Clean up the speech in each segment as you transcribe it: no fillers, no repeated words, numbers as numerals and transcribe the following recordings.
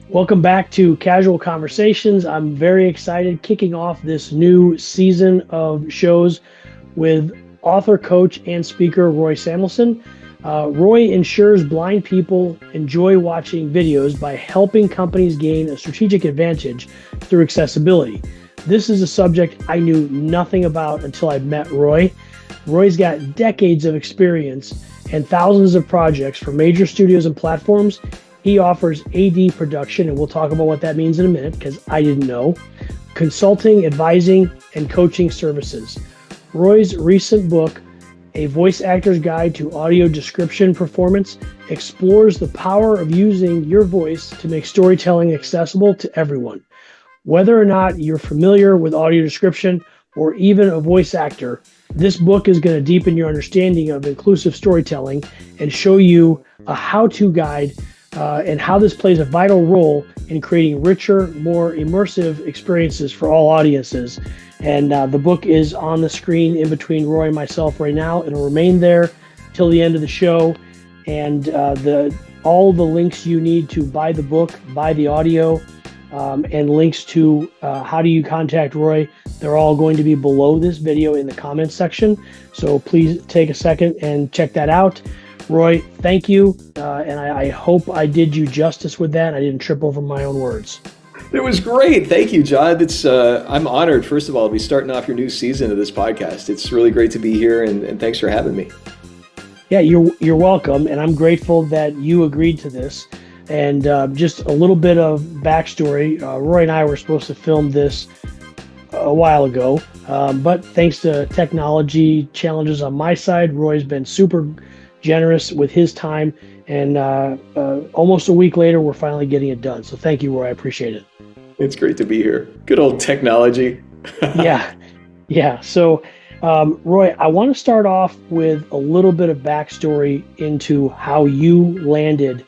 Welcome back to Casual Conversations. I'm very excited kicking off this new season of shows with author, coach, and speaker Roy Samuelson. Roy ensures blind people enjoy watching videos by helping companies gain a strategic advantage through accessibility. This is a subject I knew nothing about until I met Roy. Roy's got decades of experience and thousands of projects for major studios and platforms. He offers AD production, and we'll talk about what that means in a minute because I didn't know, consulting, advising, and coaching services. Roy's recent book, A Voice Actor's Guide to Audio Description Performance, explores the power of using your voice to make storytelling accessible to everyone. Whether or not you're familiar with audio description or even a voice actor, this book is going to deepen your understanding of inclusive storytelling and show you a how-to guide and how this plays a vital role in creating richer, more immersive experiences for all audiences. And the book is on the screen in between Roy and myself right now. It'll remain there till the end of the show. And all the links you need to buy the book, buy the audio, and links to how do you contact Roy, they're all going to be below this video in the comments section. So please take a second and check that out. Roy, thank you, and I hope I did you justice with that. I didn't trip over my own words. It was great. Thank you, John. I'm honored, first of all, to be starting off your new season of this podcast. It's really great to be here, and thanks for having me. Yeah, you're welcome, and I'm grateful that you agreed to this. And just a little bit of backstory, Roy and I were supposed to film this a while ago, but thanks to technology challenges on my side, Roy's been super generous with his time, and almost a week later we're finally getting it done. So thank you, Roy. I appreciate it. It's great to be here. Good old technology. yeah. So Roy, I want to start off with a little bit of backstory into how you landed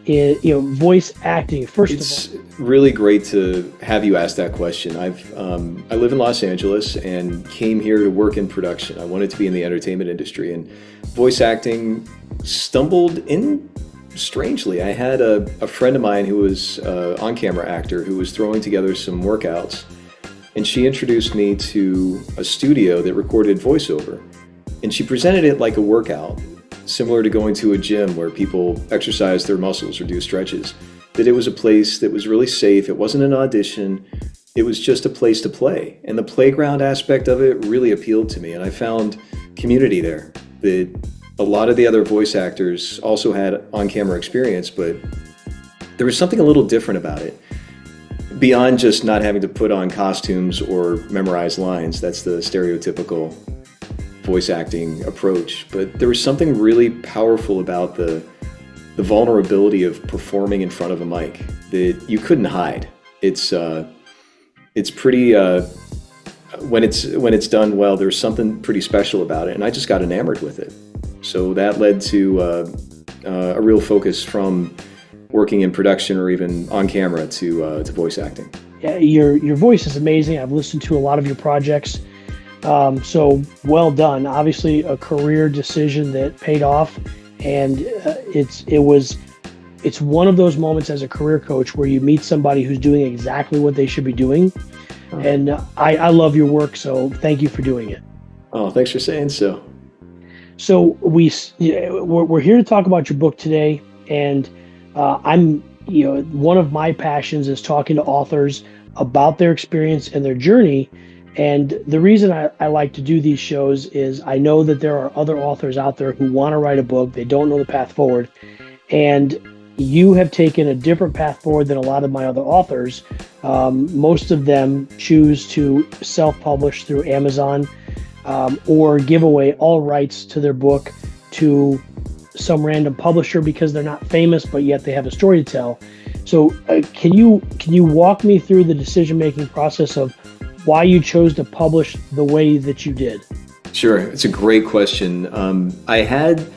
in voice acting. It's really great to have you ask that question. I live in Los Angeles and came here to work in production. I wanted to be in the entertainment industry, and voice acting stumbled in strangely. I had a friend of mine who was an on-camera actor who was throwing together some workouts, and she introduced me to a studio that recorded voiceover, and she presented it like a workout, similar to going to a gym where people exercise their muscles or do stretches. That it was a place that was really safe. It wasn't an audition. It was just a place to play. And the playground aspect of it really appealed to me. And I found community there. That a lot of the other voice actors also had on-camera experience, but there was something a little different about it. Beyond just not having to put on costumes or memorize lines. That's the stereotypical voice acting approach. But there was something really powerful about the vulnerability of performing in front of a mic that you couldn't hide. It's pretty when it's done well, there's something pretty special about it, and I just got enamored with it. So that led to a real focus from working in production or even on camera to voice acting. Yeah, your voice is amazing. I've listened to a lot of your projects. So well done. Obviously a career decision that paid off. And it's one of those moments as a career coach where you meet somebody who's doing exactly what they should be doing. And I love your work, so thank you for doing it. Oh, thanks for saying so. So we're here to talk about your book today, and one of my passions is talking to authors about their experience and their journey. And the reason I like to do these shows is I know that there are other authors out there who want to write a book. They don't know the path forward. And you have taken a different path forward than a lot of my other authors. Most of them choose to self-publish through Amazon or give away all rights to their book to some random publisher because they're not famous, but yet they have a story to tell. So can you walk me through the decision-making process of why you chose to publish the way that you did? Sure, it's a great question. I had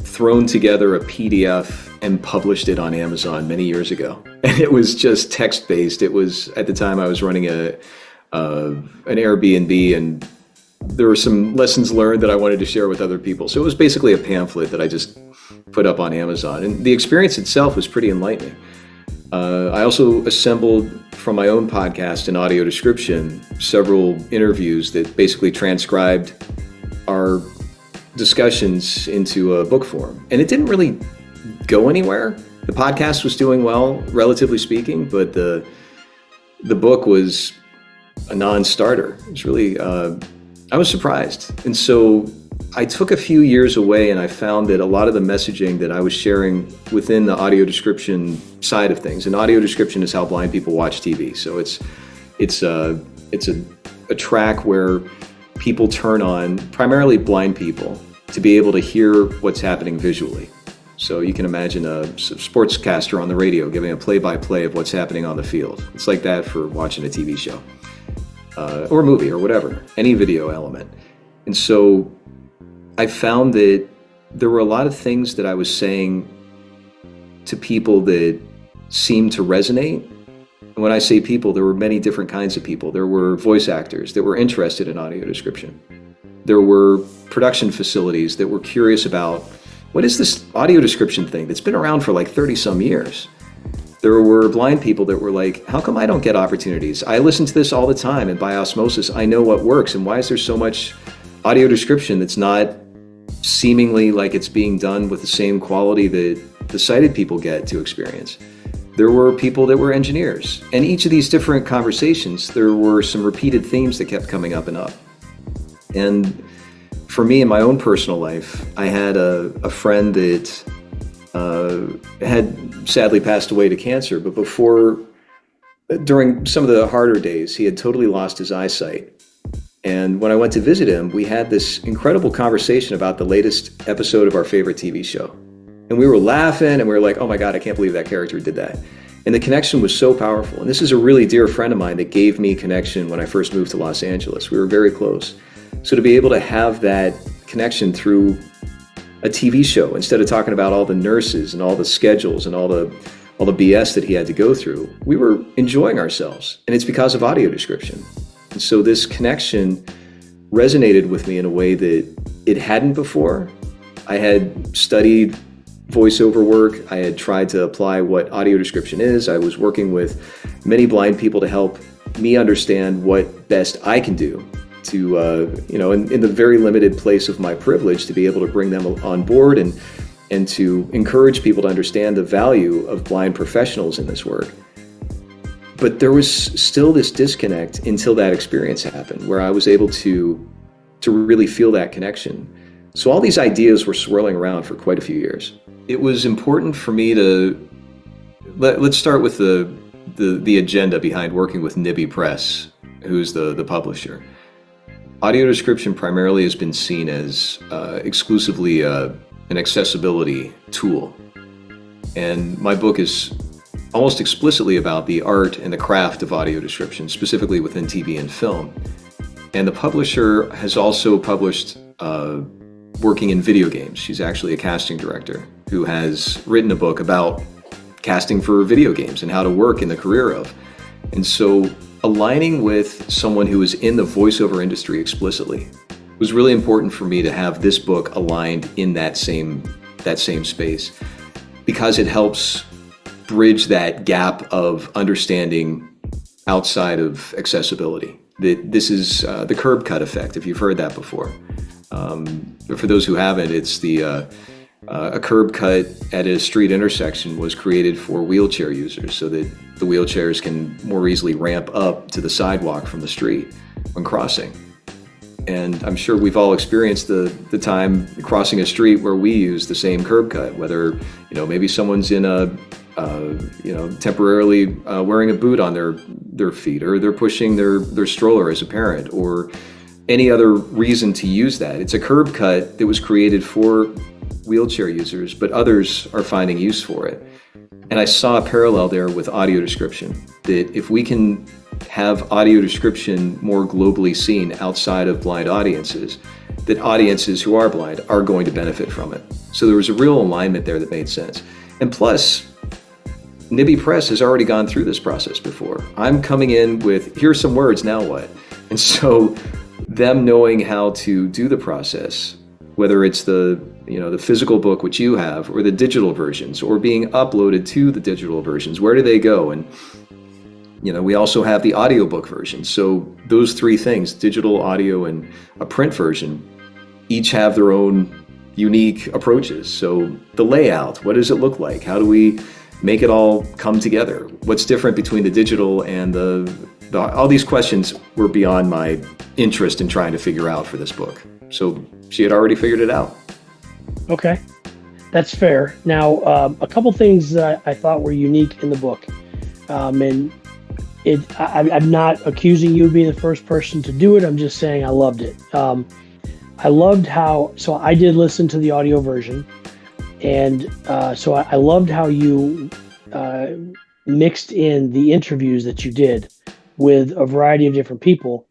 thrown together a PDF and published it on Amazon many years ago, and it was just text-based. It was, at the time I was running an Airbnb, and there were some lessons learned that I wanted to share with other people. So it was basically a pamphlet that I just put up on Amazon, and the experience itself was pretty enlightening. I also assembled from my own podcast and audio description several interviews that basically transcribed our discussions into a book form. And it didn't really go anywhere. The podcast was doing well, relatively speaking, but the book was a non-starter. It was really, I was surprised. And so I took a few years away, and I found that a lot of the messaging that I was sharing within the audio description side of things, and audio description is how blind people watch TV. So it's a track where people turn on, primarily blind people, to be able to hear what's happening visually. So you can imagine a sportscaster on the radio giving a play-by-play of what's happening on the field. It's like that for watching a TV show or a movie or whatever, any video element. And so I found that there were a lot of things that I was saying to people that seemed to resonate. And when I say people, there were many different kinds of people. There were voice actors that were interested in audio description. There were production facilities that were curious about, what is this audio description thing that's been around for like 30 some years? There were blind people that were like, how come I don't get opportunities? I listen to this all the time, and by osmosis, I know what works. And why is there so much audio description that's not seemingly like it's being done with the same quality that the sighted people get to experience? There were people that were engineers. And each of these different conversations, there were some repeated themes that kept coming up and up. And for me, in my own personal life, I had a friend that had sadly passed away to cancer, but during some of the harder days, he had totally lost his eyesight. And when I went to visit him, we had this incredible conversation about the latest episode of our favorite TV show. And we were laughing, and we were like, oh my God, I can't believe that character did that. And the connection was so powerful. And this is a really dear friend of mine that gave me connection when I first moved to Los Angeles. We were very close. So to be able to have that connection through a TV show, instead of talking about all the nurses and all the schedules and all the BS that he had to go through, we were enjoying ourselves. And it's because of audio description. And so this connection resonated with me in a way that it hadn't before. I had studied voiceover work. I had tried to apply what audio description is. I was working with many blind people to help me understand what best I can do to, in the very limited place of my privilege, to be able to bring them on board and to encourage people to understand the value of blind professionals in this work. But there was still this disconnect until that experience happened, where I was able to really feel that connection. So all these ideas were swirling around for quite a few years. It was important for me to, let's start with the agenda behind working with Nibby Press, who's the publisher. Audio description primarily has been seen as exclusively an accessibility tool. And my book is almost explicitly about the art and the craft of audio description, specifically within TV and film. And the publisher has also published working in video games. She's actually a casting director who has written a book about casting for video games and how to work in the career of. And so aligning with someone who is in the voiceover industry explicitly was really important for me to have this book aligned in that same space, because it helps bridge that gap of understanding outside of accessibility. This is the curb cut effect, if you've heard that before. But for those who haven't, it's a curb cut at a street intersection was created for wheelchair users so that the wheelchairs can more easily ramp up to the sidewalk from the street when crossing. And I'm sure we've all experienced the time crossing a street where we use the same curb cut, whether, maybe someone's in temporarily wearing a boot on their feet, or they're pushing their stroller as a parent, or any other reason to use that. It's a curb cut that was created for wheelchair users, but others are finding use for it. And I saw a parallel there with audio description, that if we can have audio description more globally seen outside of blind audiences, that audiences who are blind are going to benefit from it. So there was a real alignment there that made sense. And plus, Nibby Press has already gone through this process before. I'm coming in with, here's some words, now what? And so them knowing how to do the process whether it's the physical book, which you have, or the digital versions, or being uploaded to the digital versions. Where do they go? And we also have the audiobook version. So those three things, digital, audio, and a print version, each have their own unique approaches. So the layout, what does it look like? How do we make it all come together? What's different between the digital and all these questions were beyond my interest in trying to figure out for this book. So she had already figured it out. Okay, that's fair. Now, a couple things that I thought were unique in the book, and I'm not accusing you of being the first person to do it. I'm just saying I loved it. I loved so I did listen to the audio version, and so I loved how you mixed in the interviews that you did with a variety of different people.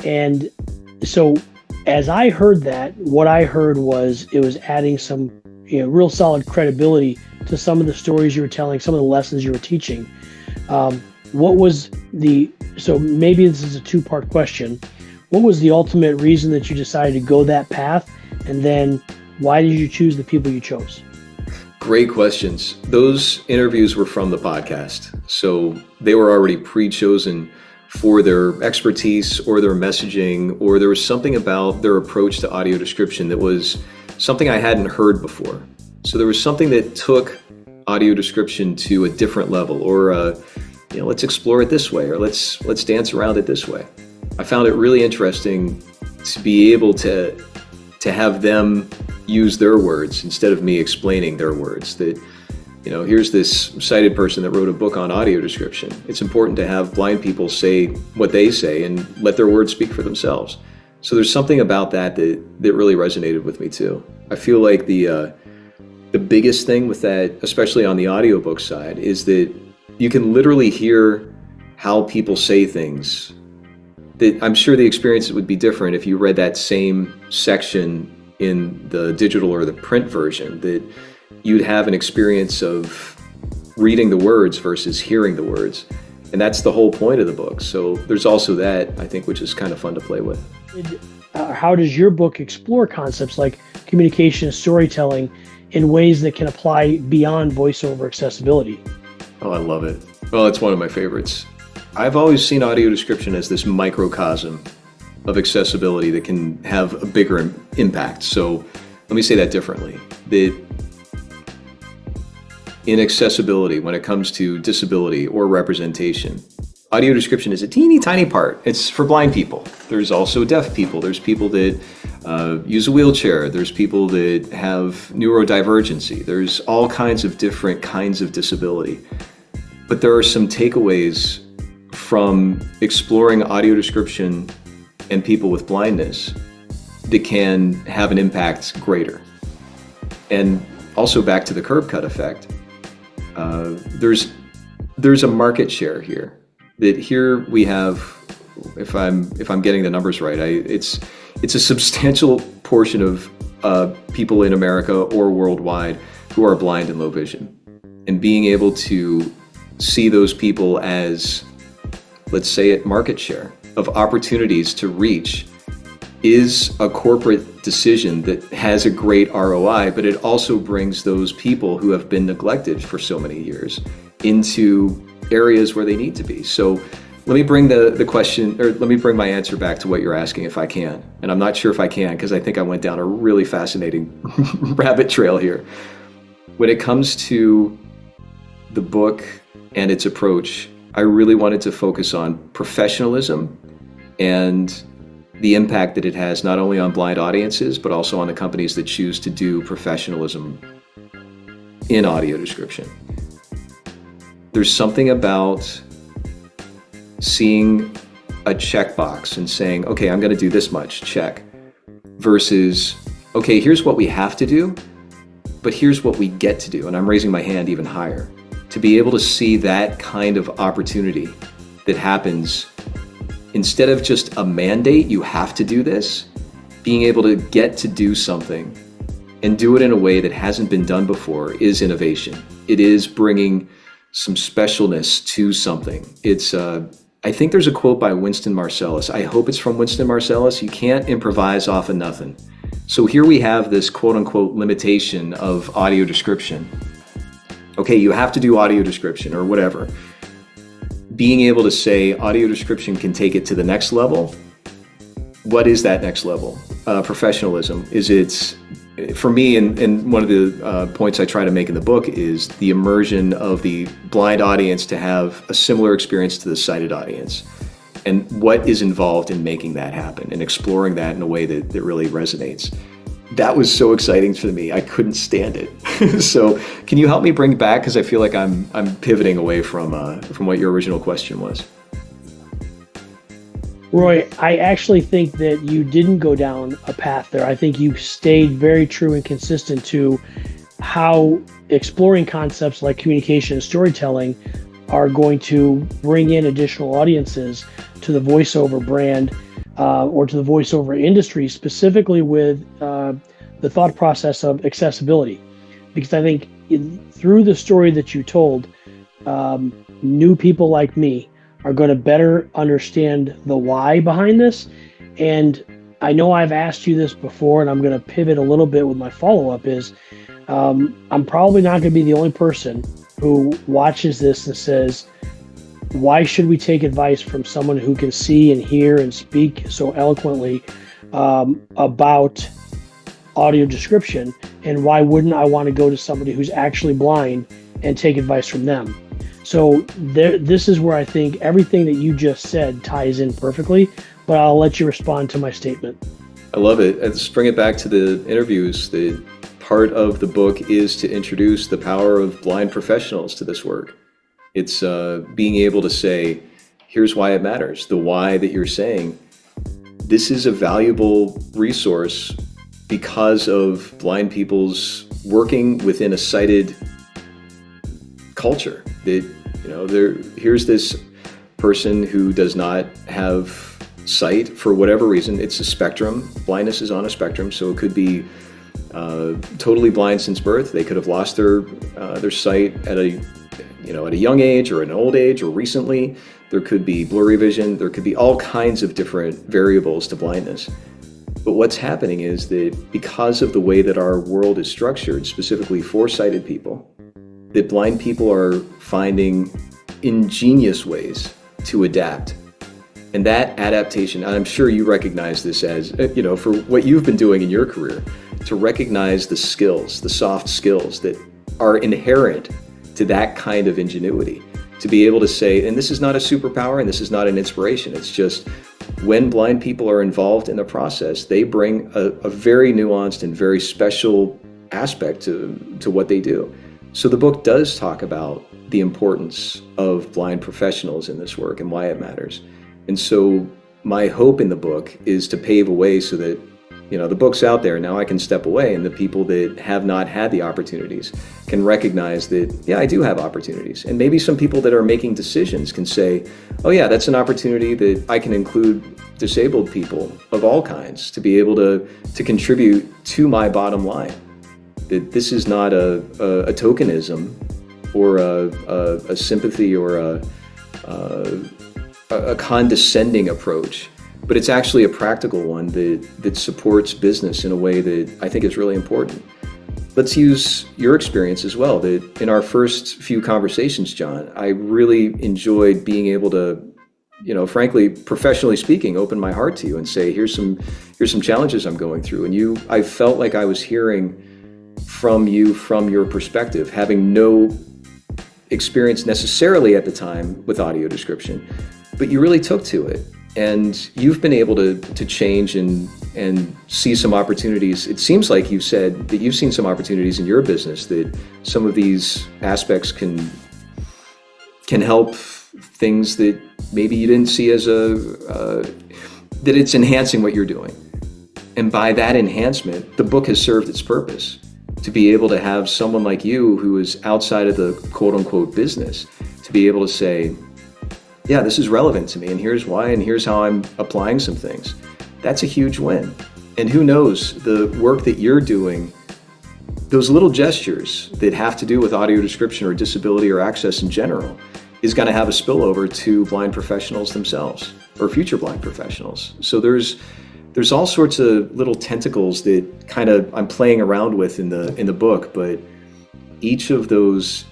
And so as I heard that, what I heard was it was adding some real solid credibility to some of the stories you were telling, some of the lessons you were teaching. So maybe this is a two-part question. What was the ultimate reason that you decided to go that path? And then why did you choose the people you chose? Great questions. Those interviews were from the podcast. So they were already pre-chosen for their expertise or their messaging, or there was something about their approach to audio description that was something I hadn't heard before. So there was something that took audio description to a different level, or let's explore it this way, or let's dance around it this way. I found it really interesting to be able to have them use their words instead of me explaining their words. That, here's this sighted person that wrote a book on audio description. It's important to have blind people say what they say and let their words speak for themselves. So there's something about that really resonated with me too. I feel like the biggest thing with that, especially on the audiobook side, is that you can literally hear how people say things. That I'm sure the experience would be different if you read that same section in the digital or the print version, that you'd have an experience of reading the words versus hearing the words. And that's the whole point of the book. So there's also that, I think, which is kind of fun to play with. How does your book explore concepts like communication and storytelling in ways that can apply beyond voiceover accessibility? Oh, I love it. Well, it's one of my favorites. I've always seen audio description as this microcosm of accessibility that can have a bigger impact. So let me say that differently. That in accessibility, when it comes to disability or representation, audio description is a teeny tiny part. It's for blind people. There's also deaf people. There's people that use a wheelchair. There's people that have neurodivergency. There's all kinds of different kinds of disability. But there are some takeaways from exploring audio description and people with blindness that can have an impact greater. And also back to the curb cut effect, there's a market share here. That here we have, if I'm getting the numbers right, it's a substantial portion of people in America or worldwide who are blind and low vision, and being able to see those people as, let's say it, market share of opportunities to reach is a corporate decision that has a great ROI, but it also brings those people who have been neglected for so many years into areas where they need to be. So let me bring the question, or let me bring my answer back to what you're asking, if I can. And I'm not sure if I can, because I think I went down a really fascinating rabbit trail here. When it comes to the book and its approach, I really wanted to focus on professionalism and the impact that it has not only on blind audiences, but also on the companies that choose to do professionalism in audio description. There's something about seeing a checkbox and saying, okay, I'm going to do this much, check, versus, okay, here's what we have to do, but here's what we get to do. And I'm raising my hand even higher. To be able to see that kind of opportunity that happens, instead of just a mandate, you have to do this, being able to get to do something and do it in a way that hasn't been done before is innovation. It is bringing some specialness to something. It's, I think there's a quote by Winston Marsalis. I hope it's from Winston Marsalis. You can't improvise off of nothing. So here we have this quote unquote limitation of audio description. Okay, you have to do audio description or whatever. Being able to say audio description can take it to the next level. What is that next level? Professionalism. Is it, for me, and one of the points I try to make in the book is the immersion of the blind audience to have a similar experience to the sighted audience. And what is involved in making that happen and exploring that in a way that really resonates. That was so exciting for me. I couldn't stand it. So can you help me bring it back? Because I feel like I'm pivoting away from what your original question was. Roy, I actually think that you didn't go down a path there. I think you stayed very true and consistent to how exploring concepts like communication and storytelling are going to bring in additional audiences to the voiceover brand or to the voiceover industry, specifically with the thought process of accessibility. Because I think through the story that you told, new people like me are going to better understand the why behind this. And I know I've asked you this before, and I'm going to pivot a little bit with my follow-up is, I'm probably not going to be the only person who watches this and says, why should we take advice from someone who can see and hear and speak so eloquently about audio description? And why wouldn't I want to go to somebody who's actually blind and take advice from them? So this is where I think everything that you just said ties in perfectly, but I'll let you respond to my statement. I love it. Let's bring it back to the interviews. The part of the book is to introduce the power of blind professionals to this work. It's being able to say, here's why it matters. The why that you're saying, this is a valuable resource because of blind people's working within a sighted culture. That, here's this person who does not have sight for whatever reason. It's a spectrum. Blindness is on a spectrum, so it could be totally blind since birth. They could have lost their sight at a young age or an old age or recently. There could be blurry vision. There could be all kinds of different variables to blindness. But what's happening is that because of the way that our world is structured, specifically for sighted people, that blind people are finding ingenious ways to adapt. And that adaptation, I'm sure you recognize this as, for what you've been doing in your career, to recognize the skills, the soft skills that are inherent to that kind of ingenuity, to be able to say, and this is not a superpower and this is not an inspiration, it's just when blind people are involved in the process, they bring a very nuanced and very special aspect to what they do. So the book does talk about the importance of blind professionals in this work and why it matters. And so my hope in the book is to pave a way so that, the book's out there, now I can step away, and the people that have not had the opportunities can recognize that, yeah, I do have opportunities. And maybe some people that are making decisions can say, oh yeah, that's an opportunity that I can include disabled people of all kinds to be able to contribute to my bottom line. That this is not a tokenism or a sympathy or a condescending approach, but it's actually a practical one that supports business in a way that I think is really important. Let's use your experience as well. That in our first few conversations, John, I really enjoyed being able to, frankly, professionally speaking, open my heart to you and say, here's some challenges I'm going through. And I felt like I was hearing from you, from your perspective, having no experience necessarily at the time with audio description, but you really took to it. And you've been able to change and see some opportunities. It seems like you said that you've seen some opportunities in your business, that some of these aspects can help things that maybe you didn't see as that it's enhancing what you're doing. And by that enhancement, the book has served its purpose, to be able to have someone like you who is outside of the quote unquote business, to be able to say, yeah, this is relevant to me, and here's why, and here's how I'm applying some things. That's a huge win. And who knows, the work that you're doing, those little gestures that have to do with audio description or disability or access in general, is going to have a spillover to blind professionals themselves or future blind professionals. So there's there's all sorts of little tentacles that kind of I'm playing around with in the book, but each of those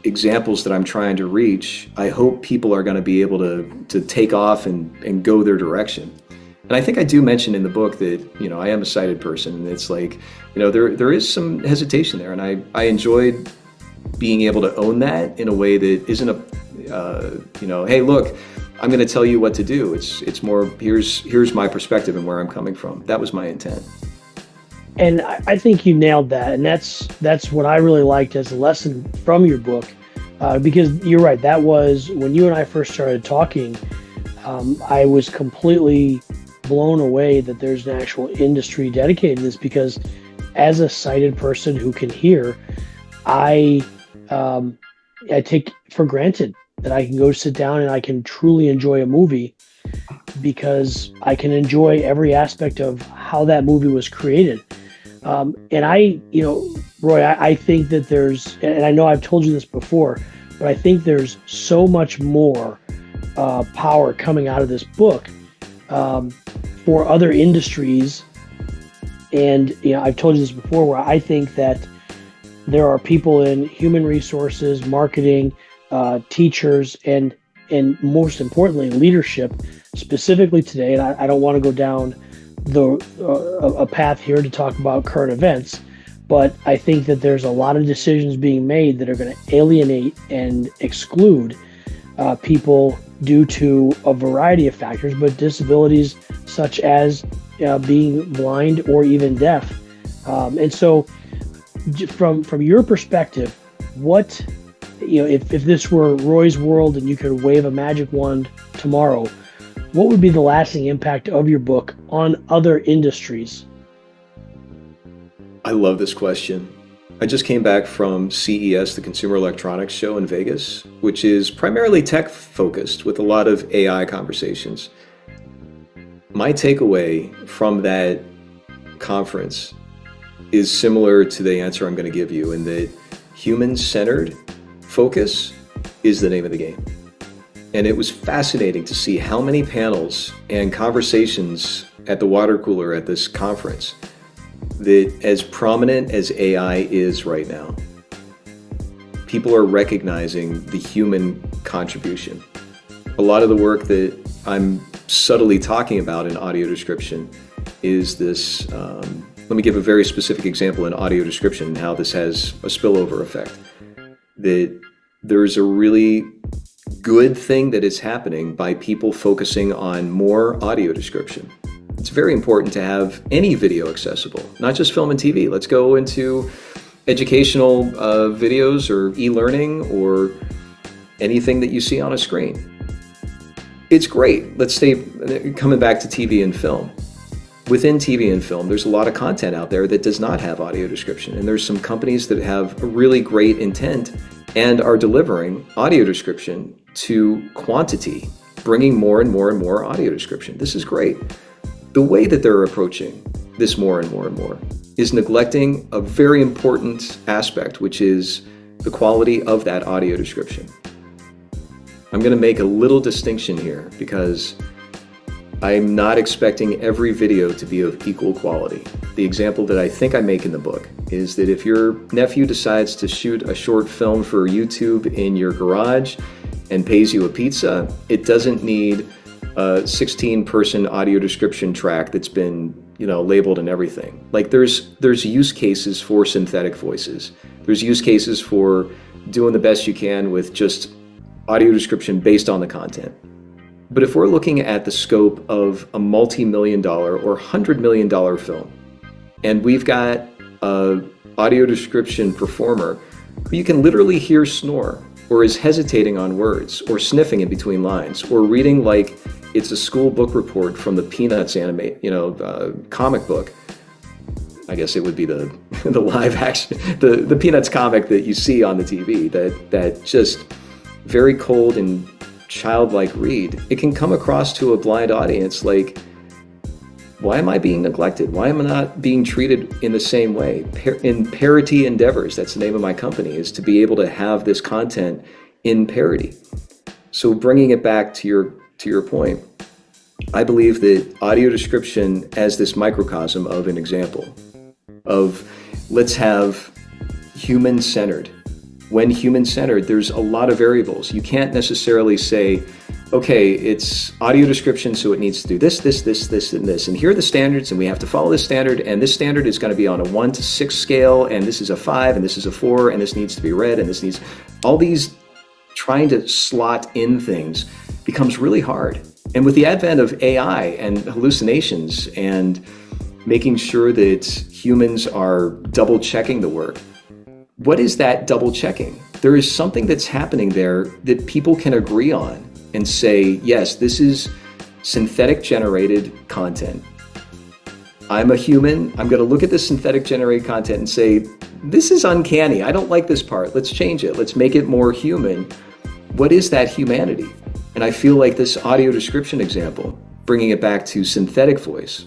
examples that I'm trying to reach, I hope people are going to be able to take off and go their direction. And I think I do mention in the book that, I am a sighted person, and it's like, there is some hesitation there, and I enjoyed being able to own that in a way that isn't hey, look, I'm going to tell you what to do. It's more, here's my perspective and where I'm coming from. That was my intent. And I think you nailed that. And that's what I really liked as a lesson from your book, because you're right. That was when you and I first started talking. I was completely blown away that there's an actual industry dedicated to this, because as a sighted person who can hear, I take for granted that I can go sit down and I can truly enjoy a movie, because I can enjoy every aspect of how that movie was created. And Roy, I think that there's, and I know I've told you this before, but I think there's so much more power coming out of this book for other industries. And, I've told you this before, where I think that there are people in human resources, marketing, teachers, and most importantly, leadership, specifically today. And I don't want to go down a path here to talk about current events, but I think that there's a lot of decisions being made that are going to alienate and exclude people due to a variety of factors, but disabilities such as being blind or even deaf. And so from your perspective, what, if this were Roy's world and you could wave a magic wand tomorrow, what would be the lasting impact of your book on other industries? I love this question. I just came back from CES, the Consumer Electronics Show in Vegas, which is primarily tech focused with a lot of AI conversations. My takeaway from that conference is similar to the answer I'm going to give you, in that human-centered focus is the name of the game. And it was fascinating to see how many panels and conversations at the water cooler at this conference, that as prominent as AI is right now, people are recognizing the human contribution. A lot of the work that I'm subtly talking about in audio description is this, let me give a very specific example in audio description and how this has a spillover effect. That there's a really good thing that is happening by people focusing on more audio description. It's very important to have any video accessible, not just film and TV. Let's go into educational videos or e-learning or anything that you see on a screen. It's great. Let's stay coming back to TV and film. Within TV and film, there's a lot of content out there that does not have audio description. And there's some companies that have a really great intent and are delivering audio description to quantity, bringing more and more and more audio description. This is great. The way that they're approaching this more and more and more is neglecting a very important aspect, which is the quality of that audio description. I'm going to make a little distinction here, because I'm not expecting every video to be of equal quality. The example that I think I make in the book is that if your nephew decides to shoot a short film for YouTube in your garage and pays you a pizza, it doesn't need a 16-person audio description track that's been, labeled and everything. Like there's use cases for synthetic voices. There's use cases for doing the best you can with just audio description based on the content. But if we're looking at the scope of a multi-million-dollar or $100 million film, and we've got an audio description performer who you can literally hear snore, or is hesitating on words, or sniffing in between lines, or reading like it's a school book report from the Peanuts comic book. I guess it would be the live action, the Peanuts comic that you see on the TV, that just very cold and childlike read. It can come across to a blind audience like, why am I being neglected? Why am I not being treated in the same way? In parity endeavors, that's the name of my company, is to be able to have this content in parity. So bringing it back to your point, I believe that audio description as this microcosm of an example of let's have human-centered. When human-centered, there's a lot of variables. You can't necessarily say, okay, it's audio description, so it needs to do this, this, this, this, and this. And here are the standards, and we have to follow this standard, and this standard is going to be on a 1 to 6 scale, and this is a 5, and this is a 4, and this needs to be read, and this needs... All these trying to slot in things becomes really hard. And with the advent of AI and hallucinations and making sure that humans are double checking the work, what is that double checking? There is something that's happening there that people can agree on and say, yes, this is synthetic generated content. I'm a human. I'm going to look at this synthetic generated content and say, this is uncanny. I don't like this part. Let's change it. Let's make it more human. What is that humanity? And I feel like this audio description example, bringing it back to synthetic voice,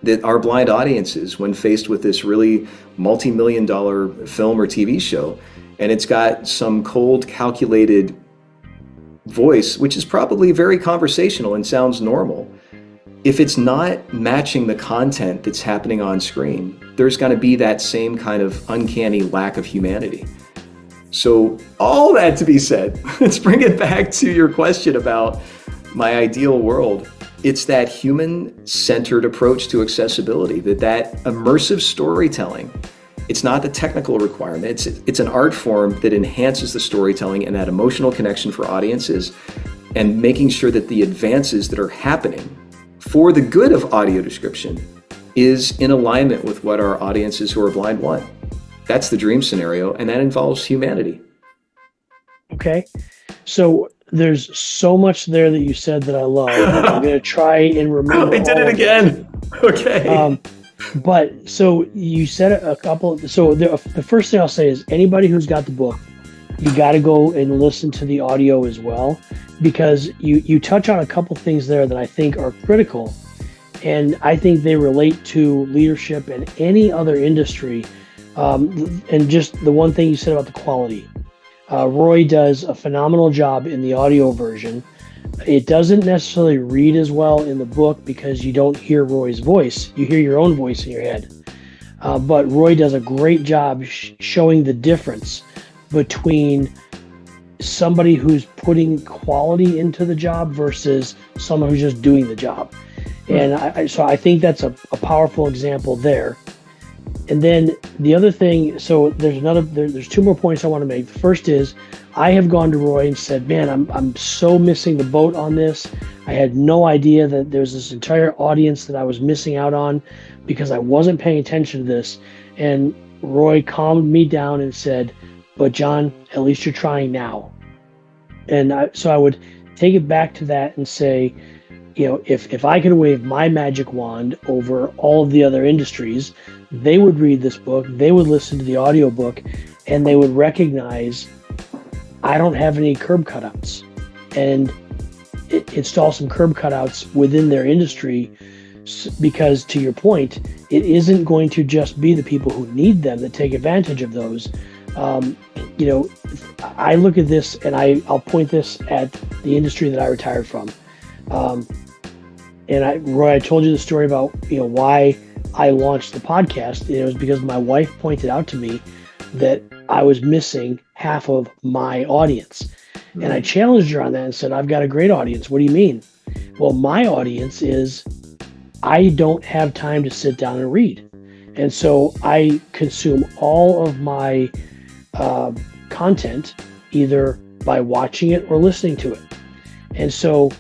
that our blind audiences, when faced with this really multi-million-dollar film or TV show, and it's got some cold, calculated voice, which is probably very conversational and sounds normal, if it's not matching the content that's happening on screen, there's going to be that same kind of uncanny lack of humanity. So all that to be said, let's bring it back to your question about my ideal world. It's that human-centered approach to accessibility, that immersive storytelling. It's not the technical requirement. It's an art form that enhances the storytelling and that emotional connection for audiences, and making sure that the advances that are happening for the good of audio description is in alignment with what our audiences who are blind want. That's the dream scenario, and that involves humanity. Okay. So there's so much there that you said that I love. I'm going to try and remember. I did it again. Okay. But so you said a couple. So the first thing I'll say is anybody who's got the book, you got to go and listen to the audio as well, because you touch on a couple things there that I think are critical, and I think they relate to leadership and any other industry. And just the one thing you said about the quality. Roy does a phenomenal job in the audio version. It doesn't necessarily read as well in the book because you don't hear Roy's voice. You hear your own voice in your head. But Roy does a great job showing the difference between somebody who's putting quality into the job versus someone who's just doing the job. And so I think that's a powerful example there. And then the other thing, so there's two more points I want to make. The first is I have gone to Roy and said, man, I'm so missing the boat on this. I had no idea that there's this entire audience that I was missing out on because I wasn't paying attention to this. And Roy calmed me down and said, but John, at least you're trying now. And so I would take it back to that and say, you know, if I could wave my magic wand over all of the other industries, they would read this book, they would listen to the audiobook, and they would recognize I don't have any curb cutouts, and install some curb cutouts within their industry, because to your point, it isn't going to just be the people who need them that take advantage of those. You know, I look at this and I'll point this at the industry that I retired from. Roy, I told you the story about, you know, why I launched the podcast. It was because my wife pointed out to me that I was missing half of my audience. Mm-hmm. And I challenged her on that and said, I've got a great audience. What do you mean? Well, my audience is I don't have time to sit down and read. And so I consume all of my content either by watching it or listening to it. And so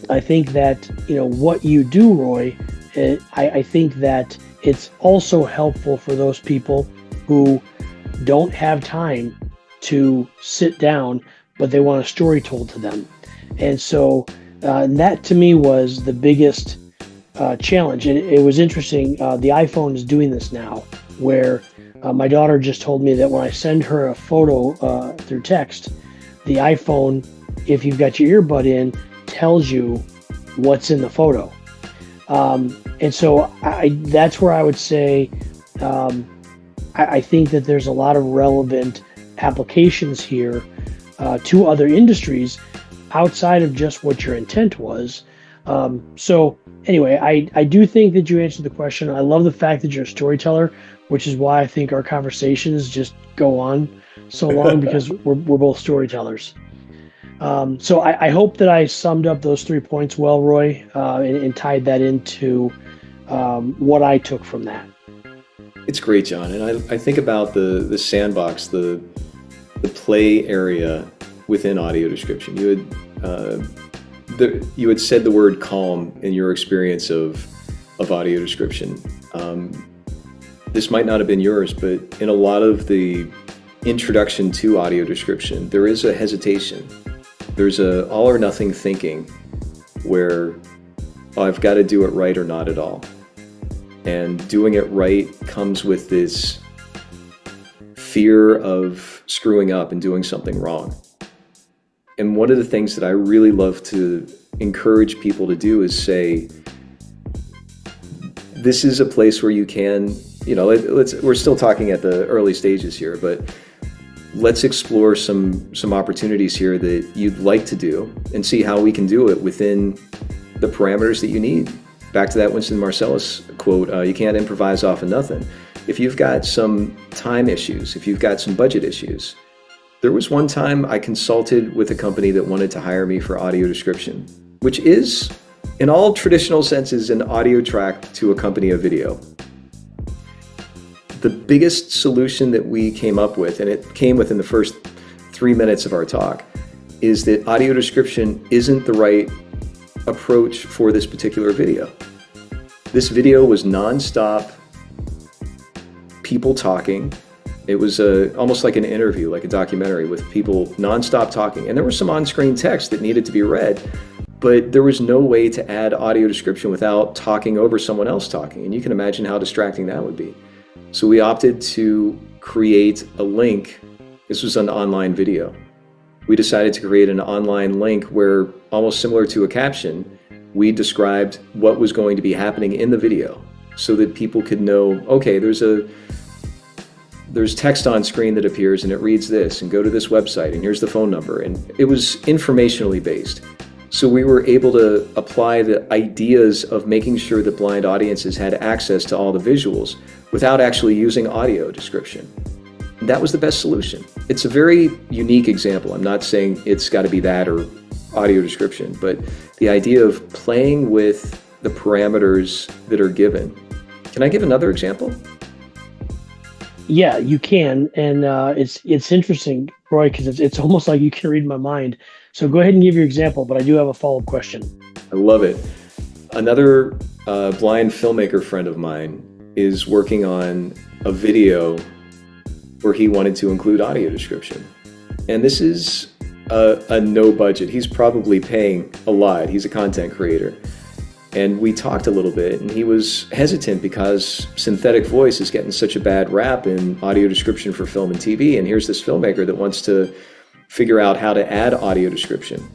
I think that, you know, what you do, Roy, I think that it's also helpful for those people who don't have time to sit down, but they want a story told to them. And so that to me was the biggest challenge. And it was interesting. The iPhone is doing this now, where my daughter just told me that when I send her a photo through text, the iPhone, if you've got your earbud in, tells you what's in the photo. And so that's where I would say I think that there's a lot of relevant applications here to other industries outside of just what your intent was. So anyway, I do think that you answered the question. I love the fact that you're a storyteller, which is why I think our conversations just go on so long because we're both storytellers. So I hope that I summed up those 3 points well, Roy, and tied that into what I took from that. It's great, John. And I think about the sandbox, the play area within audio description. You had said the word calm in your experience of audio description. This might not have been yours, but in a lot of the introduction to audio description, there is a hesitation. There's a all or nothing thinking where, oh, I've got to do it right or not at all. And doing it right comes with this fear of screwing up and doing something wrong. And one of the things that I really love to encourage people to do is say, this is a place where you can, we're still talking at the early stages here, but let's explore some opportunities here that you'd like to do and see how we can do it within the parameters that you need. Back to that Winston Marsalis quote, you can't improvise off of nothing. If you've got some time issues, if you've got some budget issues, there was one time I consulted with a company that wanted to hire me for audio description, which is, in all traditional senses, an audio track to accompany a video. The biggest solution that we came up with, and it came within the first 3 minutes of our talk, is that audio description isn't the right approach for this particular video. This video was nonstop people talking. It was almost like an interview, like a documentary with people nonstop talking. And there was some on-screen text that needed to be read, but there was no way to add audio description without talking over someone else talking. And you can imagine how distracting that would be. So we opted to create a link. This was an online video. We decided to create an online link where, almost similar to a caption, we described what was going to be happening in the video so that people could know, okay, there's text on screen that appears and it reads this, and go to this website, and here's the phone number. And it was informationally based. So we were able to apply the ideas of making sure that blind audiences had access to all the visuals without actually using audio description. And that was the best solution. It's a very unique example. I'm not saying it's got to be that or audio description, but the idea of playing with the parameters that are given. Can I give another example? Yeah, you can, and it's interesting, Roy, because it's almost like you can read my mind. So go ahead and give your example, but I do have a follow-up question. I love it. Another blind filmmaker friend of mine is working on a video where he wanted to include audio description. And this is a no budget. He's probably paying a lot. He's a content creator. And we talked a little bit, and he was hesitant because synthetic voice is getting such a bad rap in audio description for film and TV. And here's this filmmaker that wants to figure out how to add audio description.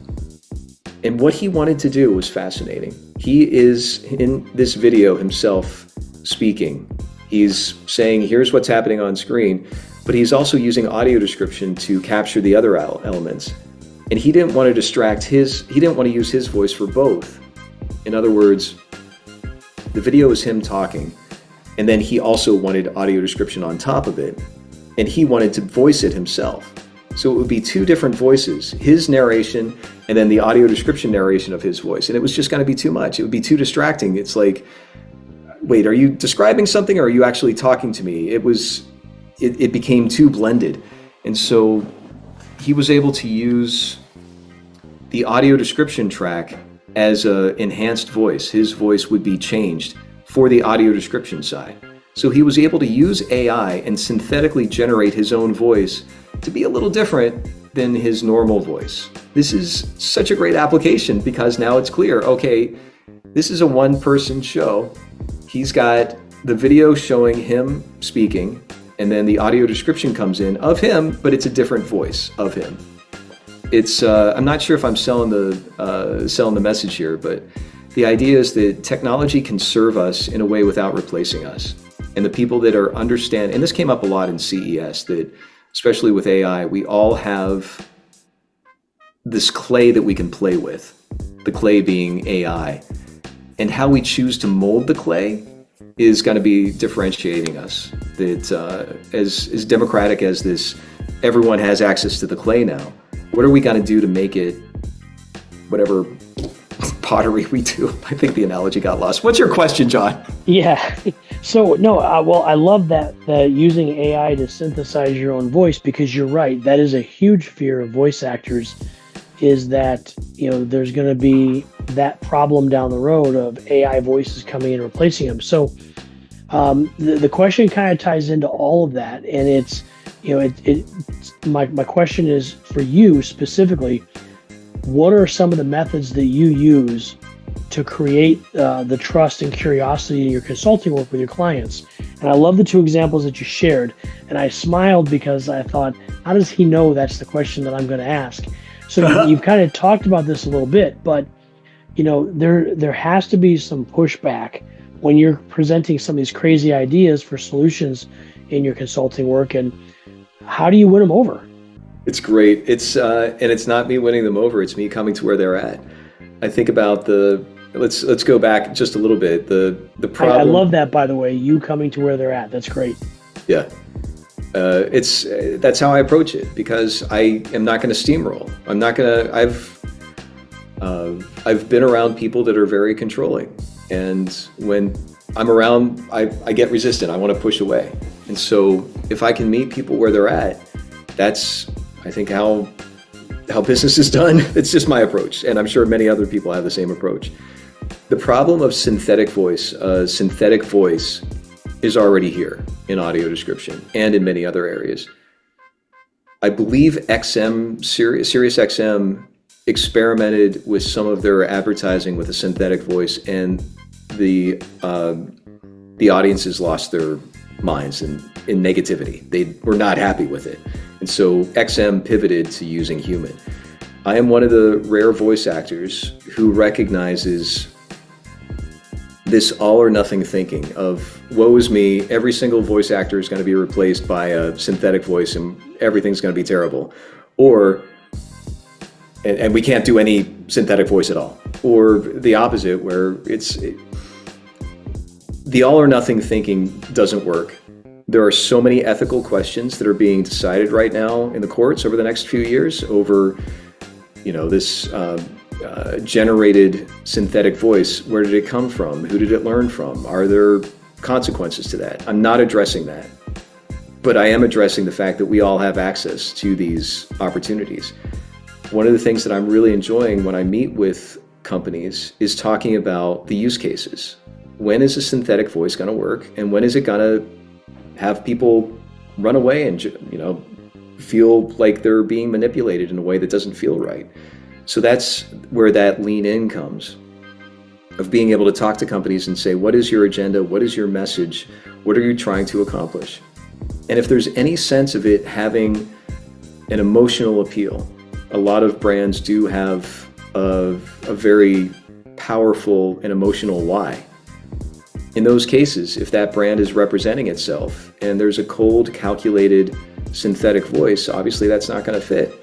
And what he wanted to do was fascinating. He is in this video himself speaking. He's saying, here's what's happening on screen, but he's also using audio description to capture the other elements. And he didn't want to he didn't want to use his voice for both. In other words, the video is him talking, and then he also wanted audio description on top of it, and he wanted to voice it himself. So it would be two different voices, his narration and then the audio description narration of his voice. And it was just going to be too much. It would be too distracting. It's like, wait, are you describing something or are you actually talking to me? It became too blended. And so he was able to use the audio description track as an enhanced voice. His voice would be changed for the audio description side. So he was able to use AI and synthetically generate his own voice to be a little different than his normal voice. This is such a great application because now it's clear, okay, this is a one-person show. He's got the video showing him speaking, and then the audio description comes in of him, but it's a different voice of him. It's I'm not sure if I'm selling the message here, but the idea is that technology can serve us in a way without replacing us. And the people that understand, and this came up a lot in CES, that especially with AI, we all have this clay that we can play with. the clay being AI. And how we choose to mold the clay is going to be differentiating us. That as democratic as this, everyone has access to the clay now. What are we going to do to make it whatever pottery we do? I think the analogy got lost. What's your question, John? Yeah. So no, well, I love that using AI to synthesize your own voice, because you're right. That is a huge fear of voice actors, is that, there's going to be that problem down the road of AI voices coming in and replacing them. So the question kind of ties into all of that, and it's, my question is for you specifically. What are some of the methods that you use to create the trust and curiosity in your consulting work with your clients? And I love the two examples that you shared. And I smiled because I thought, how does he know that's the question that I'm going to ask? So you've kind of talked about this a little bit, but there has to be some pushback when you're presenting some of these crazy ideas for solutions in your consulting work. And how do you win them over? It's great. And it's not me winning them over. It's me coming to where they're at. I think about let's go back just a little bit. The problem. I love that, by the way, you coming to where they're at. That's great. Yeah. That's how I approach it, because I am not going to steamroll. I'm not going to, I've been around people that are very controlling. And when I'm around, I get resistant. I want to push away. And so if I can meet people where they're at, that's, I think, how business is done. It's just my approach, and I'm sure many other people have the same approach. The problem of synthetic voice is already here in audio description and in many other areas. I believe Sirius XM experimented with some of their advertising with a synthetic voice, and the audiences lost their minds in negativity. They were not happy with it. And so XM pivoted to using human. I am one of the rare voice actors who recognizes this all or nothing thinking of, woe is me, every single voice actor is going to be replaced by a synthetic voice and everything's going to be terrible. And we can't do any synthetic voice at all. Or the opposite, where the all or nothing thinking doesn't work. There are so many ethical questions that are being decided right now in the courts over the next few years over, this generated synthetic voice. Where did it come from? Who did it learn from? Are there consequences to that? I'm not addressing that, but I am addressing the fact that we all have access to these opportunities. One of the things that I'm really enjoying when I meet with companies is talking about the use cases. When is a synthetic voice going to work, and when is it going to have people run away and feel like they're being manipulated in a way that doesn't feel right? So that's where that lean in comes, of being able to talk to companies and say, what is your agenda? What is your message? What are you trying to accomplish? And if there's any sense of it having an emotional appeal, a lot of brands do have a very powerful and emotional why. In those cases, if that brand is representing itself and there's a cold, calculated synthetic voice, obviously that's not going to fit.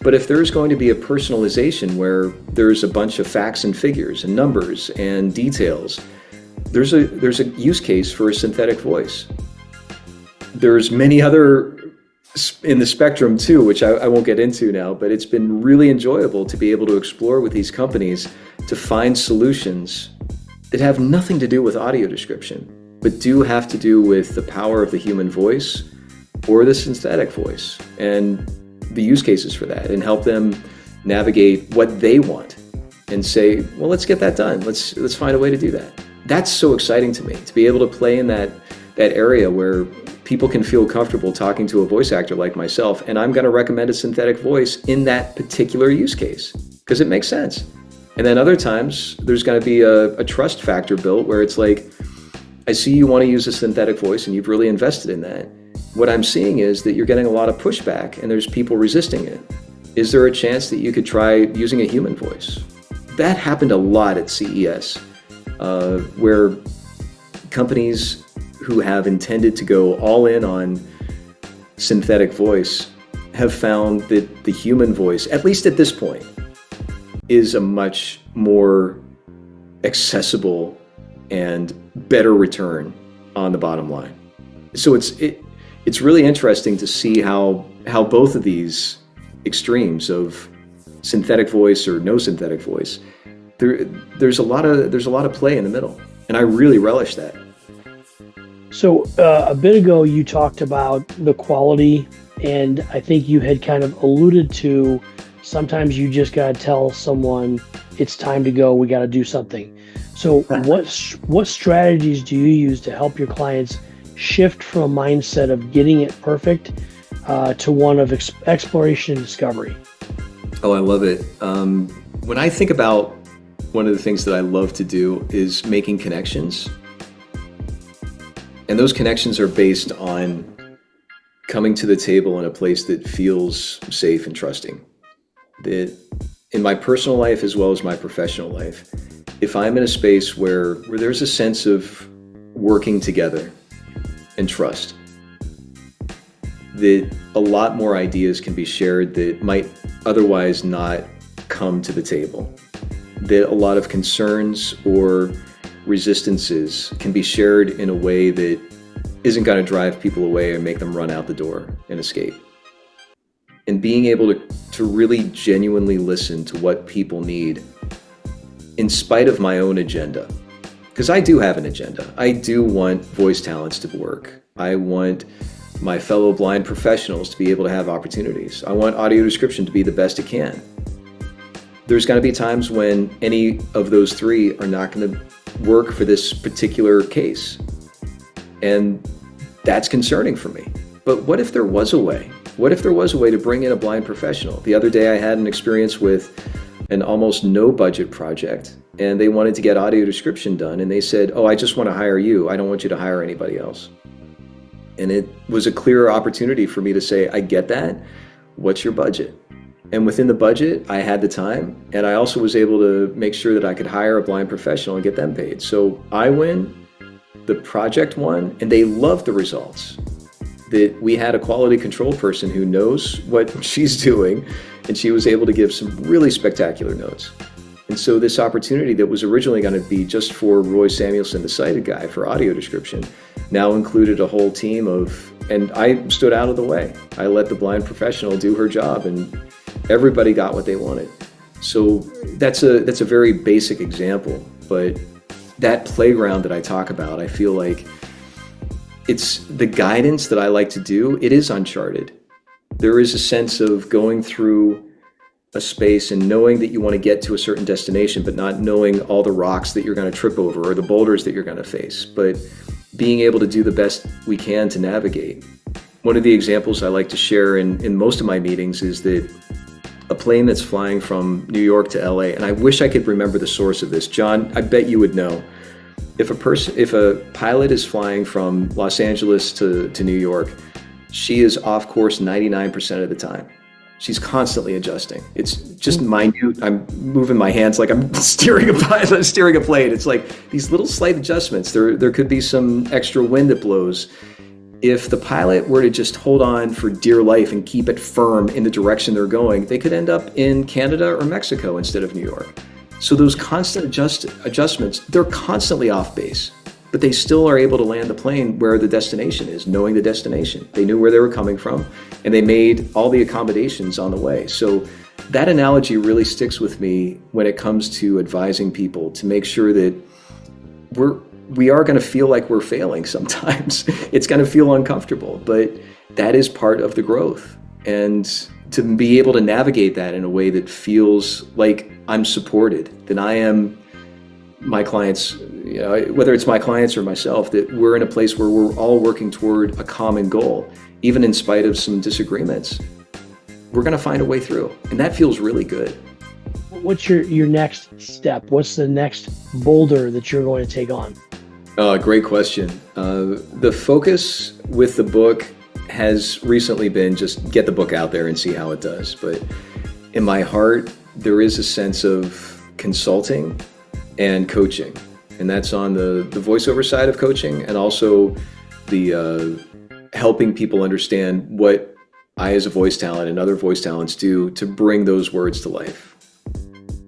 But if there's going to be a personalization where there's a bunch of facts and figures and numbers and details, there's a use case for a synthetic voice. There's many other in the spectrum too, which I won't get into now, but it's been really enjoyable to be able to explore with these companies to find solutions that have nothing to do with audio description, but do have to do with the power of the human voice or the synthetic voice and the use cases for that, and help them navigate what they want and say, well, let's get that done. Let's find a way to do that. That's so exciting to me, to be able to play in that area where people can feel comfortable talking to a voice actor like myself, and I'm going to recommend a synthetic voice in that particular use case because it makes sense. And then other times there's going to be a trust factor built where it's like, I see you want to use a synthetic voice and you've really invested in that. What I'm seeing is that you're getting a lot of pushback and there's people resisting it. Is there a chance that you could try using a human voice? That happened a lot at CES, where companies who have intended to go all in on synthetic voice have found that the human voice, at least at this point, is a much more accessible and better return on the bottom line. So it's really interesting to see how both of these extremes of synthetic voice or no synthetic voice, there's a lot of play in the middle, and I really relish that. So a bit ago, you talked about the quality, and I think you had kind of alluded to sometimes you just got to tell someone it's time to go. We got to do something. So what strategies do you use to help your clients shift from a mindset of getting it perfect to one of exploration and discovery? Oh, I love it. When I think about one of the things that I love to do is making connections. And those connections are based on coming to the table in a place that feels safe and trusting. That in my personal life as well as my professional life, if I'm in a space where there's a sense of working together and trust, that a lot more ideas can be shared that might otherwise not come to the table. That a lot of concerns or resistances can be shared in a way that isn't going to drive people away or make them run out the door and escape. And being able to really genuinely listen to what people need in spite of my own agenda. Because I do have an agenda. I do want voice talents to work. I want my fellow blind professionals to be able to have opportunities. I want audio description to be the best it can. There's going to be times when any of those three are not going to work for this particular case. And that's concerning for me. But what if there was a way? What if there was a way to bring in a blind professional? The other day I had an experience with an almost no budget project, and they wanted to get audio description done, and they said, "Oh, I just want to hire you. I don't want you to hire anybody else." And it was a clear opportunity for me to say, "I get that. What's your budget?" And within the budget, I had the time, and I also was able to make sure that I could hire a blind professional and get them paid. So I win, the project won, and they loved the results. That we had a quality control person who knows what she's doing, and she was able to give some really spectacular notes. And so this opportunity that was originally going to be just for Roy Samuelson, the sighted guy, for audio description, now included a whole team and I stood out of the way. I let the blind professional do her job, and everybody got what they wanted. So that's a very basic example, but that playground that I talk about, I feel like it's the guidance that I like to do. It is uncharted. There is a sense of going through a space and knowing that you want to get to a certain destination, but not knowing all the rocks that you're going to trip over or the boulders that you're going to face, but being able to do the best we can to navigate. One of the examples I like to share in most of my meetings is that a plane that's flying from New York to LA, and I wish I could remember the source of this. John, I bet you would know. If a pilot is flying from Los Angeles to New York, she is off course 99% of the time. She's constantly adjusting. It's just minute. I'm moving my hands like I'm steering a plane. It's like these little slight adjustments. There could be some extra wind that blows. If the pilot were to just hold on for dear life and keep it firm in the direction they're going, they could end up in Canada or Mexico instead of New York. So those constant adjustments, they're constantly off base, but they still are able to land the plane where the destination is, knowing the destination. They knew where they were coming from, and they made all the accommodations on the way. So that analogy really sticks with me when it comes to advising people to make sure that we are going to feel like we're failing sometimes. It's going to feel uncomfortable, but that is part of the growth. And to be able to navigate that in a way that feels like I'm supported, that I am my clients, whether it's my clients or myself, that we're in a place where we're all working toward a common goal, even in spite of some disagreements. We're going to find a way through, and that feels really good. What's your next step? What's the next boulder that you're going to take on? Great question. The focus with the book has recently been just get the book out there and see how it does. But in my heart, there is a sense of consulting and coaching. And that's on the voiceover side of coaching, and also the helping people understand what I as a voice talent and other voice talents do to bring those words to life.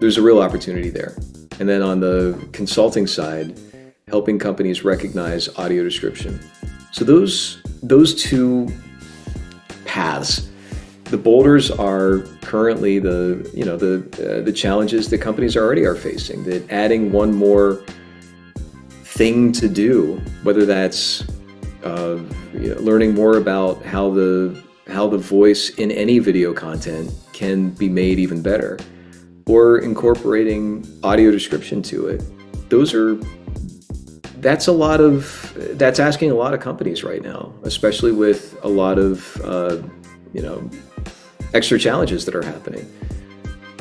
there's a real opportunity there. And then on the consulting side, helping companies recognize audio description. So those two paths. The boulders are currently the challenges that companies already are facing. That adding one more thing to do, whether that's learning more about how the voice in any video content can be made even better, or incorporating audio description to it. That's asking a lot of companies right now, especially with a lot of extra challenges that are happening.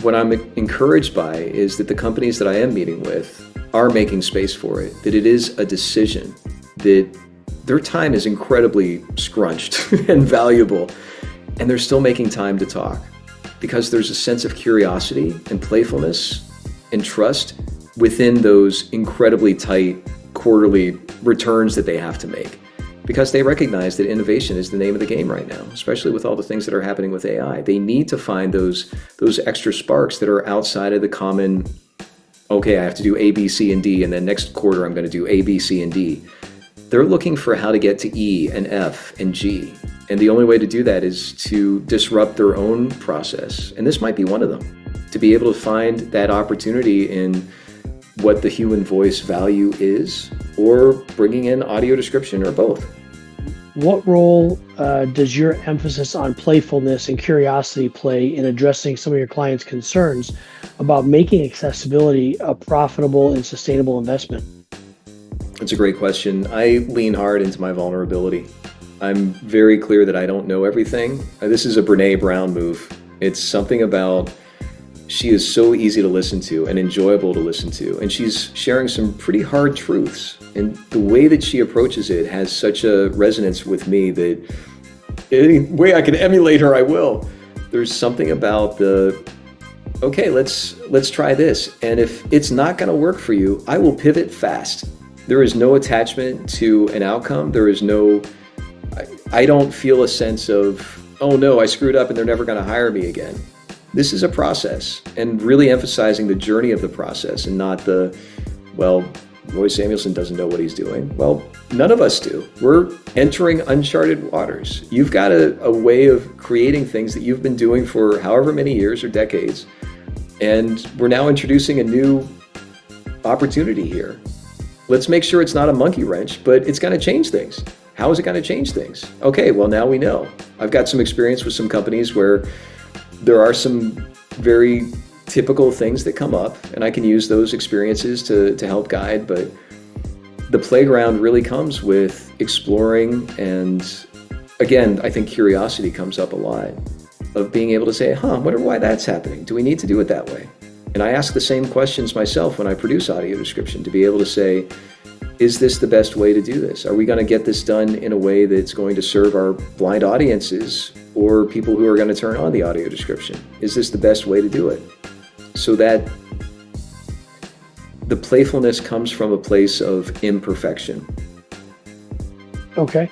What I'm encouraged by is that the companies that I am meeting with are making space for it, that it is a decision, that their time is incredibly scrunched and valuable, and they're still making time to talk because there's a sense of curiosity and playfulness and trust within those incredibly tight quarterly returns that they have to make, because they recognize that innovation is the name of the game right now, especially with all the things that are happening with AI. They need to find those extra sparks that are outside of the common, okay, I have to do A, B, C, and D, and then next quarter I'm going to do A, B, C, and D. They're looking for how to get to E and F and G. And the only way to do that is to disrupt their own process. And this might be one of them, to be able to find that opportunity in what the human voice value is, or bringing in audio description, or both. What role does your emphasis on playfulness and curiosity play in addressing some of your clients' concerns about making accessibility a profitable and sustainable investment? That's a great question. I lean hard into my vulnerability. I'm very clear that I don't know everything. This is a Brene Brown move. It's something about, she is so easy to listen to and enjoyable to listen to. And she's sharing some pretty hard truths. And the way that she approaches it has such a resonance with me that any way I can emulate her, I will. There's something about okay, let's try this. And if it's not going to work for you, I will pivot fast. There is no attachment to an outcome. There is I don't feel a sense of, oh no, I screwed up and they're never going to hire me again. This is a process, and really emphasizing the journey of the process and not Roy Samuelson doesn't know what he's doing. Well, none of us do. We're entering uncharted waters. You've got a way of creating things that you've been doing for however many years or decades, and we're now introducing a new opportunity here. Let's make sure it's not a monkey wrench, but it's going to change things. How is it going to change things? Okay, well, now we know. I've got some experience with some companies where there are some very typical things that come up, and I can use those experiences to help guide. But the playground really comes with exploring, and again, I think curiosity comes up a lot, of being able to say, I wonder why that's happening. Do we need to do it that way? And I ask the same questions myself when I produce audio description, to be able to say, is this the best way to do this? Are we going to get this done in a way that's going to serve our blind audiences or people who are going to turn on the audio description? Is this the best way to do it? So that the playfulness comes from a place of imperfection. Okay.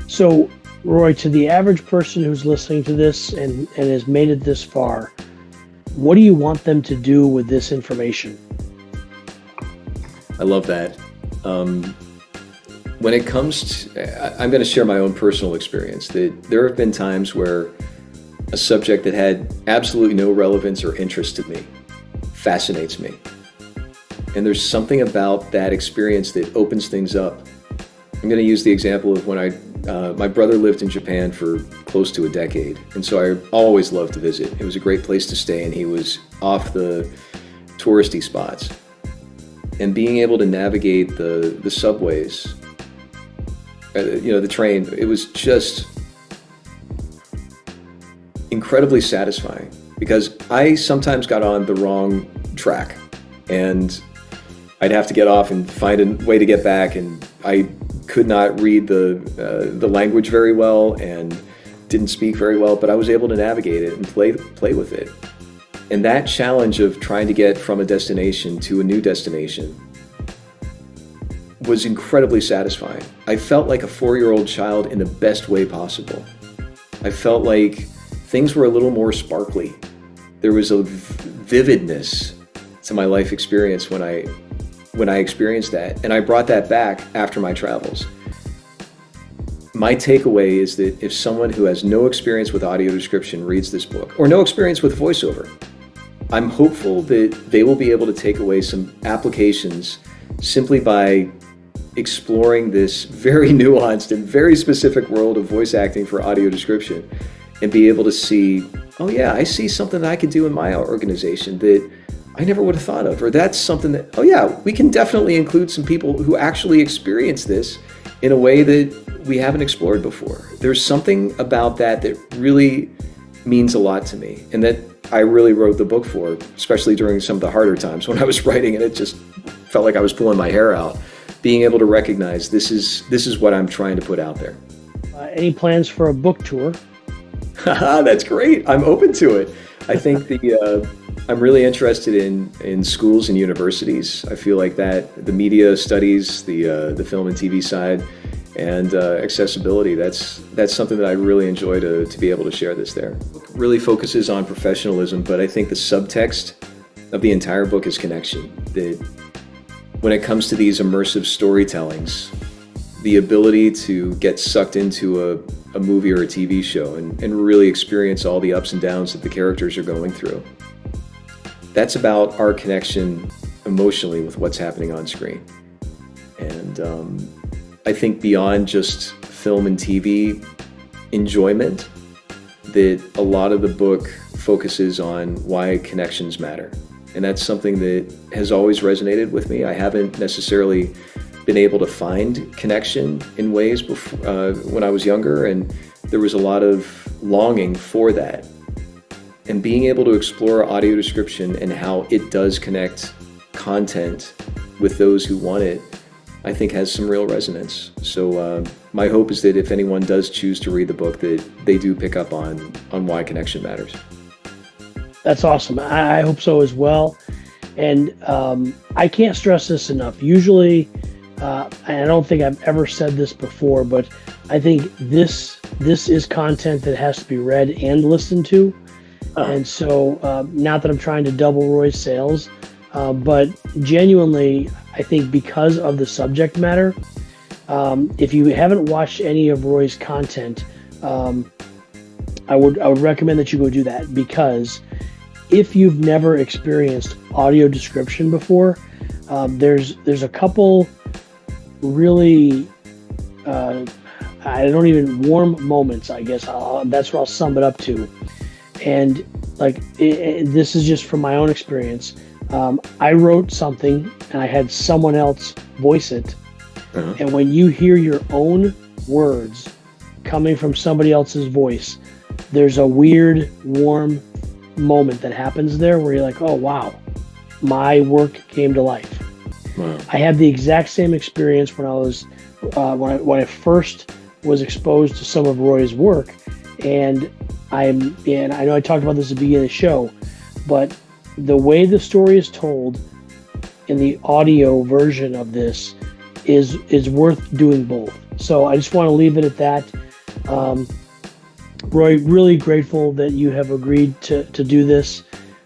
So, Roy, to the average person who's listening to this and has made it this far, what do you want them to do with this information? I love that. When it comes to, I'm going to share my own personal experience, that there have been times where a subject that had absolutely no relevance or interest to me fascinates me. And there's something about that experience that opens things up. I'm going to use the example of when my brother lived in Japan for close to a decade. And so I always loved to visit. It was a great place to stay, and he was off the touristy spots. And being able to navigate the subways, the train, it was just incredibly satisfying, because I sometimes got on the wrong track and I'd have to get off and find a way to get back, and I could not read the language very well and didn't speak very well, but I was able to navigate it and play with it. And that challenge of trying to get from a destination to a new destination was incredibly satisfying. I felt like a 4-year-old child in the best way possible. I felt like things were a little more sparkly. There was a vividness to my life experience when I experienced that, and I brought that back after my travels. My takeaway is that if someone who has no experience with audio description reads this book, or no experience with voiceover, I'm hopeful that they will be able to take away some applications simply by exploring this very nuanced and very specific world of voice acting for audio description, and be able to see, oh yeah, I see something that I could do in my organization that I never would have thought of, or that's something that, oh yeah, we can definitely include some people who actually experience this in a way that we haven't explored before. There's something about that that really means a lot to me, and that I really wrote the book for, especially during some of the harder times when I was writing and it just felt like I was pulling my hair out. Being able to recognize this is what I'm trying to put out there. Any plans for a book tour? That's great. I'm open to it. I think I'm really interested in schools and universities. I feel like that the media studies, the film and TV side, and accessibility, that's something that I really enjoy to be able to share this there. The book really focuses on professionalism, but I think the subtext of the entire book is connection. That when it comes to these immersive storytellings, the ability to get sucked into a movie or a TV show and really experience all the ups and downs that the characters are going through. That's about our connection emotionally with what's happening on screen. And I think beyond just film and TV enjoyment, that a lot of the book focuses on why connections matter. And that's something that has always resonated with me. I haven't necessarily been able to find connection in ways before, when I was younger, and there was a lot of longing for that. And being able to explore audio description and how it does connect content with those who want it, I think has some real resonance. So my hope is that if anyone does choose to read the book, that they do pick up on why connection matters. That's awesome. I hope so as well. And I can't stress this enough. Usually, and I don't think I've ever said this before, but I think this is content that has to be read and listened to. And so, not that I'm trying to double Roy's sales, but genuinely, I think because of the subject matter, if you haven't watched any of Roy's content, I would recommend that you go do that, because if you've never experienced audio description before, there's a couple really warm moments, I guess. That's what I'll sum it up to. And this is just from my own experience. I wrote something and I had someone else voice it. Uh-huh. And when you hear your own words coming from somebody else's voice, there's a weird, warm moment that happens there where you're like, oh, wow, my work came to life. Wow. I had the exact same experience when I was when I first was exposed to some of Roy's work. And I know I talked about this at the beginning of the show, but the way the story is told in the audio version of this is worth doing both. So I just want to leave it at that. Roy, really grateful that you have agreed to do this.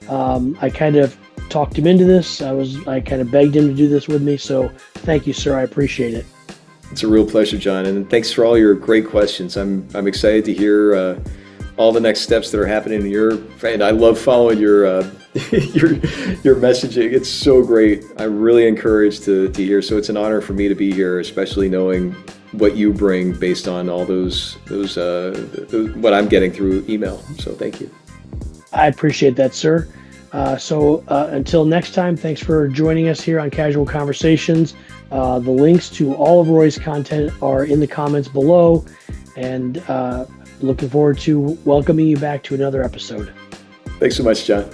I kind of talked him into this. I kind of begged him to do this with me. So thank you, sir. I appreciate it. It's a real pleasure, John, and thanks for all your great questions. I'm excited to hear all the next steps that are happening and I love following your messaging. It's so great. I'm really encouraged to hear. So it's an honor for me to be here, especially knowing what you bring based on all those what I'm getting through email. So thank you. I appreciate that, sir. So until next time, thanks for joining us here on Casual Conversations. The links to all of Roy's content are in the comments below, and looking forward to welcoming you back to another episode. Thanks so much, John.